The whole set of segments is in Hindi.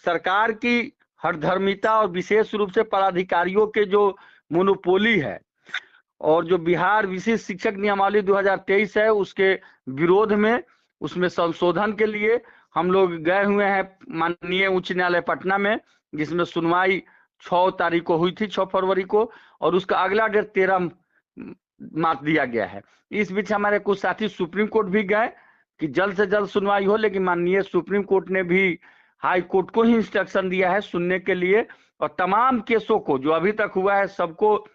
सरकार की हठधर्मिता और विशेष रूप से पदाधिकारियों के जो मोनोपोली है और जो बिहार विशिष्ट शिक्षक नियमावली 2023 है उसके विरोध में, उसमें संशोधन के लिए हम लोग गए हुए हैं माननीय उच्च न्यायालय पटना में, जिसमें सुनवाई 6 तारीख को हुई थी, 6 फरवरी को, और उसका अगला डेट 13 मार्च दिया गया है। इस बीच हमारे कुछ साथी सुप्रीम कोर्ट भी गए कि जल्द से जल्द सुनवाई हो, लेकिन माननीय सुप्रीम कोर्ट ने भी हाई कोर्ट को ही इंस्ट्रक्शन दिया है सुनने के लिए, और तमाम केसों को जो अभी तक हुआ है सबको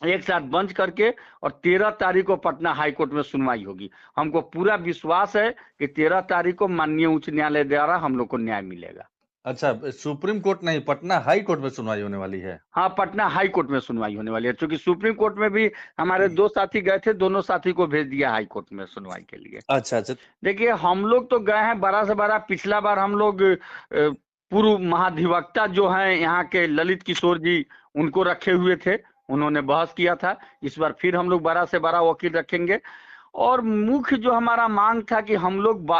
एक साथ बंद करके और 13 तारीख को पटना हाई कोर्ट में सुनवाई होगी। हमको पूरा विश्वास है कि 13 तारीख को माननीय उच्च न्यायालय द्वारा हम लोग को न्याय मिलेगा। अच्छा, सुप्रीम कोर्ट नहीं, पटना हाई कोर्ट में सुनवाई होने वाली है? हाँ, पटना हाई कोर्ट में सुनवाई होने वाली है, क्योंकि सुप्रीम कोर्ट में भी हमारे 2 साथी गए थे, दोनों साथी को भेज दिया हाई कोर्ट में सुनवाई के लिए। अच्छा अच्छा। देखिए, हम लोग तो गए हैं बड़ा से बड़ा, पिछला बार हम लोग पूर्व महाधिवक्ता जो हैं यहाँ के ललित किशोर जी, उनको रखे हुए थे, उन्होंने बहस किया था। इस बार फिर हम लोग बड़ा से बड़ा वकील रखेंगे, और मुख्य जो हमारा मांग था कि हम लोग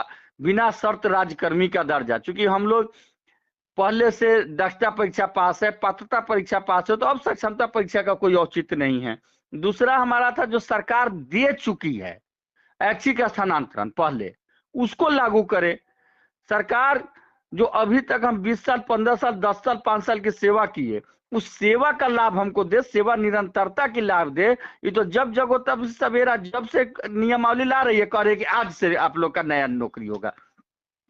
बिना शर्त राजकर्मी का दर्जा, चूंकि हम लोग पहले से दक्षता परीक्षा पास है, पात्रता परीक्षा पास है, तो अब सक्षमता परीक्षा का कोई औचित्य नहीं है। दूसरा हमारा था जो सरकार दे चुकी है ऐच्छिक स्थानांतरण, पहले उसको लागू करे। सरकार जो अभी तक हम 20 साल 15 साल 10 साल 5 साल की सेवा किए, उस सेवा का लाभ हमको दे, सेवा निरंतरता की लाभ दे। ये तो जब जगो तब सवेरा, जब से नियमावली ला रही है, कह रहे कि आज से आप लोग का नया नौकरी होगा,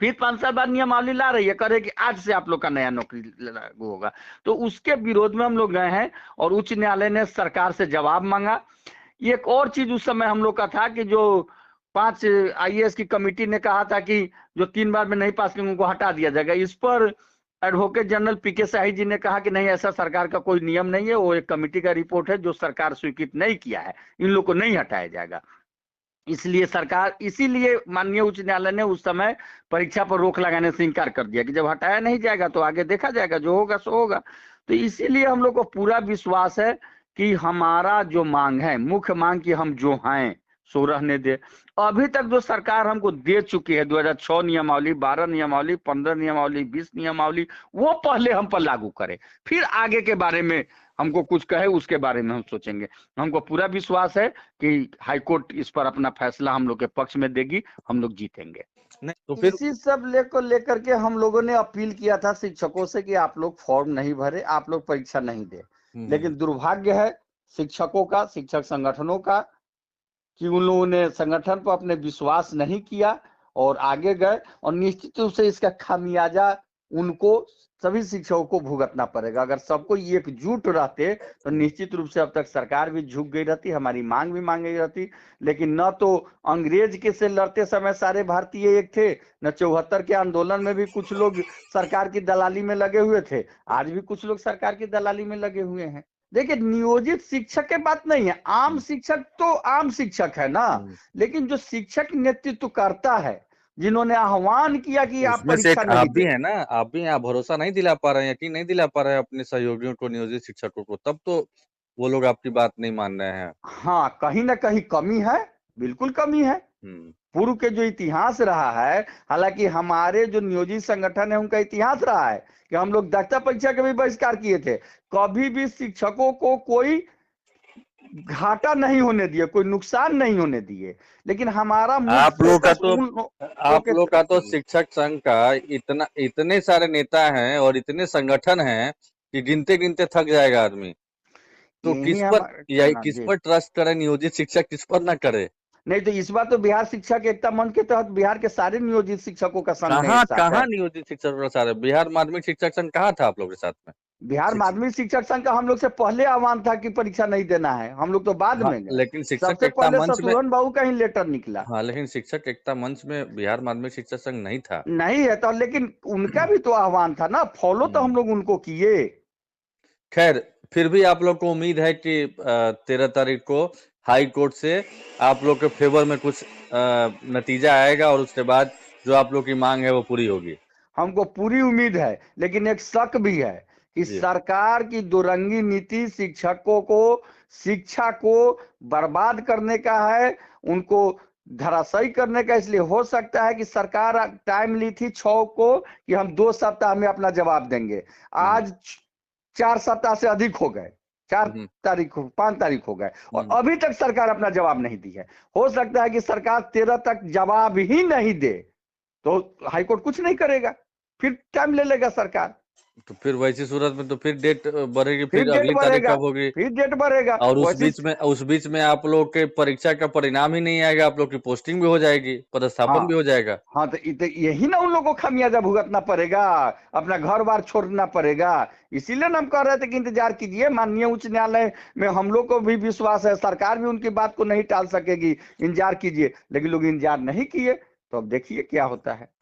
फिर 5 साल बाद नियमावली ला रही है, कह रहे कि आज से आप लोग का नया नौकरी लागू होगा। तो उसके विरोध में हम लोग गए हैं और उच्च न्यायालय ने सरकार से जवाब मांगा। एक और चीज उस समय हम लोग का था कि जो 5 IAS की कमेटी ने कहा था कि जो 3 बार में नहीं पास किए उनको हटा दिया जाएगा। इस पर एडवोकेट जनरल PK शाही जी ने कहा कि नहीं, ऐसा सरकार का कोई नियम नहीं है, वो एक कमेटी का रिपोर्ट है जो सरकार स्वीकृत नहीं किया है, इन लोग को नहीं हटाया जाएगा। इसीलिए माननीय उच्च न्यायालय ने उस समय परीक्षा पर रोक लगाने से इनकार कर दिया कि जब हटाया नहीं जाएगा तो आगे देखा जाएगा, जो होगा सो होगा। तो इसीलिए हम लोग को पूरा विश्वास है कि हमारा जो मांग है, मुख्य मांग की हम जो हैं सो रहने दे। अभी तक जो सरकार हमको दे चुकी है 2006 नियमावली, 12 नियमावली, 15 नियमावली, 20 नियमावली, वो पहले हम पर लागू करे, फिर आगे के बारे में हमको कुछ कहे उसके बारे में हम सोचेंगे। हमको पूरा विश्वास है कि हाईकोर्ट इस पर अपना फैसला हम लोग के पक्ष में देगी, हम लोग जीतेंगे। तो फिर इसी सब लेकर के हम लोगों ने अपील किया था शिक्षकों से कि आप लोग फॉर्म नहीं भरे, आप लोग परीक्षा नहीं दे। लेकिन दुर्भाग्य है शिक्षकों का, शिक्षक संगठनों का, कि उन लोगों ने संगठन पर अपने विश्वास नहीं किया और आगे गए, और निश्चित रूप से इसका खामियाजा उनको, सभी शिक्षकों को भुगतना पड़ेगा। अगर सबको एकजुट रहते तो निश्चित रूप से अब तक सरकार भी झुक गई रहती, हमारी मांग भी मांग गई रहती। लेकिन न तो अंग्रेज के से लड़ते समय सारे भारतीय एक थे, न 74 के आंदोलन में भी कुछ लोग सरकार की दलाली में लगे हुए थे, आज भी कुछ लोग सरकार की दलाली में लगे हुए हैं। देखिए, नियोजित शिक्षक के बात नहीं है, आम शिक्षक तो आम शिक्षक है ना, लेकिन जो शिक्षक नेतृत्व करता है, जिन्होंने आह्वान किया कि आप उसमें से परीक्षा एक नहीं आप भी दे, है ना, आप भी आप भरोसा नहीं दिला पा रहे हैं, यकीन नहीं दिला पा रहे हैं अपने सहयोगियों को, नियोजित शिक्षकों को, तब तो वो लोग आपकी बात नहीं मान रहे हैं। हाँ, कहीं ना कहीं कमी है, बिल्कुल कमी है। पूर्व के जो इतिहास रहा है, हालांकि हमारे जो नियोजित संगठन है उनका इतिहास रहा है कि हम लोग दक्षता परीक्षा का भी बहिष्कार किए थे, कभी भी शिक्षकों को कोई घाटा नहीं होने दिए, कोई नुकसान नहीं होने दिए। लेकिन हमारा आप लोग का तो फोकस शिक्षक संघ का इतने सारे नेता हैं और इतने संगठन हैं कि गिनते गिनते थक जाएगा आदमी। तो किस पर ट्रस्ट करे नियोजित शिक्षक, किस पर ना करे? नहीं तो इस बार तो बिहार शिक्षक एकता मंच के तहत बिहार के सारे नियोजित शिक्षकों का संघ में एक साथ है। कहाँ नियोजित शिक्षकों का सारे? बिहार माध्यमिक शिक्षक संघ कहाँ था आप लोग के साथ में? बिहार माध्यमिक शिक्षक संघ का हम लोग से पहले आह्वान था कि परीक्षा नहीं देना है, हम लोग तो बाद में गए। लेकिन शिक्षक सबसे एकता पहले मंच में, शत्रुघ्न बाबू का ही लेटर निकला। हाँ, लेकिन शिक्षक एकता मंच में बिहार माध्यमिक शिक्षक संघ नहीं था। नहीं है तो, लेकिन उनका भी तो आह्वान था ना, फॉलो तो हम लोग उनको किए। खैर, फिर भी आप लोग को उम्मीद है कि 13 तारीख को हाई कोर्ट से आप लोग के फेवर में कुछ नतीजा आएगा और उसके बाद जो आप लोग की मांग है वो पूरी होगी। हमको पूरी उम्मीद है, लेकिन एक शक भी है कि सरकार की दुरंगी नीति शिक्षकों को, शिक्षा को बर्बाद करने का है, उनको धराशायी करने का। इसलिए हो सकता है कि सरकार टाइम ली थी 6 को कि हम 2 सप्ताह में अपना जवाब देंगे, आज 4 सप्ताह से अधिक हो गए, 4 तारीख 5 तारीख हो गए और अभी तक सरकार अपना जवाब नहीं दी है। हो सकता है कि सरकार 13 तक जवाब ही नहीं दे तो हाईकोर्ट कुछ नहीं करेगा, फिर टाइम ले लेगा सरकार। तो फिर वैसी सूरत में तो फिर डेट बढ़ेगी, फिर फिर डेट अगली तारीख बढ़ेगा, कब होगी? फिर डेट बढ़ेगा और वैसे। उस बीच में आप लोग के परीक्षा का परिणाम ही नहीं आएगा, आप लोग की पोस्टिंग भी हो जाएगी, पदस्थापन भी हाँ हो जाएगा। हाँ, तो यही ना उन लोगों को खामियाजा भुगतना पड़ेगा, अपना घर बार छोड़ना पड़ेगा। इसीलिए ना हम कह रहे थे कि इंतजार कीजिए, माननीय उच्च न्यायालय में हम लोग को भी विश्वास है, सरकार भी उनकी बात को नहीं टाल सकेगी, इंतजार कीजिए। लेकिन लोग इंतजार नहीं किए, तो अब देखिए क्या होता है।